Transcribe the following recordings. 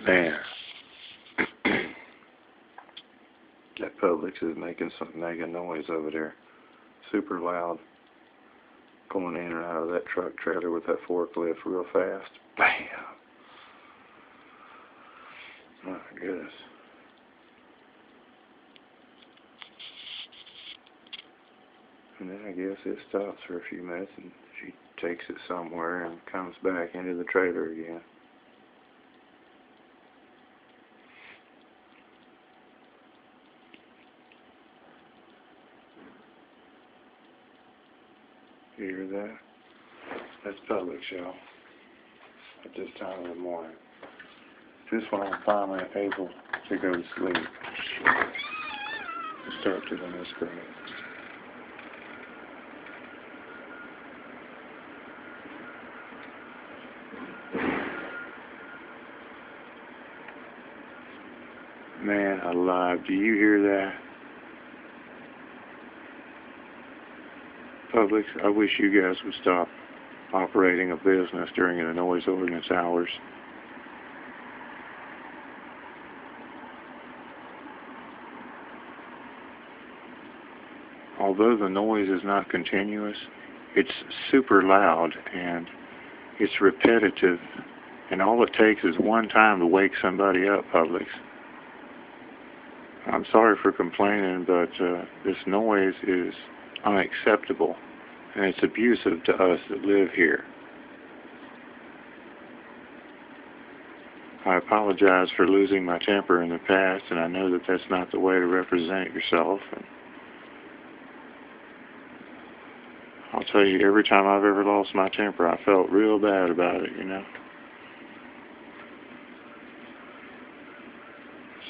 Man, that Publix is making some mega noise over there. Super loud. Going in and out of that truck trailer with that forklift real fast. Bam! My goodness. And then I guess it stops for a few minutes and she takes it somewhere and comes back into the trailer again. You hear that? That's Publix, y'all. At this time of the morning. Just when I'm finally able to go to sleep. To start doing this for me. Man alive, do you hear that? Publix, I wish you guys would stop operating a business during the noise ordinance hours. Although the noise is not continuous, it's super loud and it's repetitive, and all it takes is one time to wake somebody up, Publix. I'm sorry for complaining, but this noise is unacceptable, and it's abusive to us that live here. I apologize for losing my temper in the past, and I know that that's not the way to represent yourself. And I'll tell you, every time I've ever lost my temper, I felt real bad about it, you know.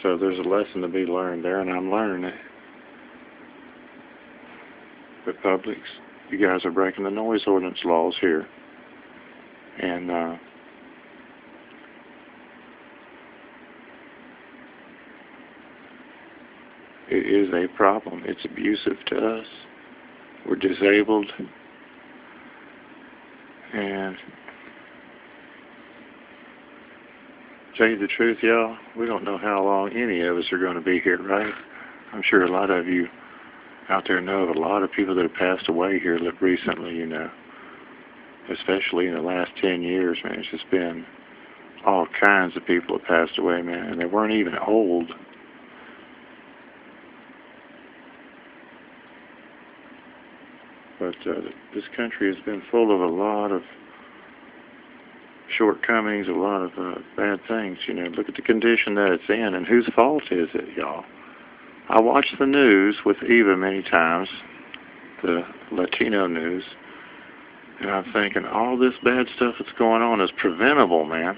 So there's a lesson to be learned there, and I'm learning it. But Publix, you guys are breaking the noise ordinance laws here. And it is a problem. It's abusive to us. We're disabled. And tell you the truth, y'all, we don't know how long any of us are going to be here, right? I'm sure a lot of you out there know of a lot of people that have passed away here recently, you know. Especially in the last 10 years, man. It's just been all kinds of people have passed away, man. And they weren't even old. But this country has been full of a lot of shortcomings, a lot of bad things. You know, look at the condition that it's in, and whose fault is it, y'all? I watch the news with Eva many times, the Latino news, and I'm thinking all this bad stuff that's going on is preventable, man.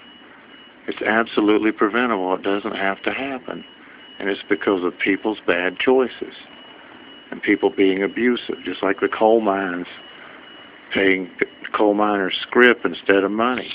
It's absolutely preventable. It doesn't have to happen. And it's because of people's bad choices and people being abusive, just like the coal mines paying coal miners scrip instead of money.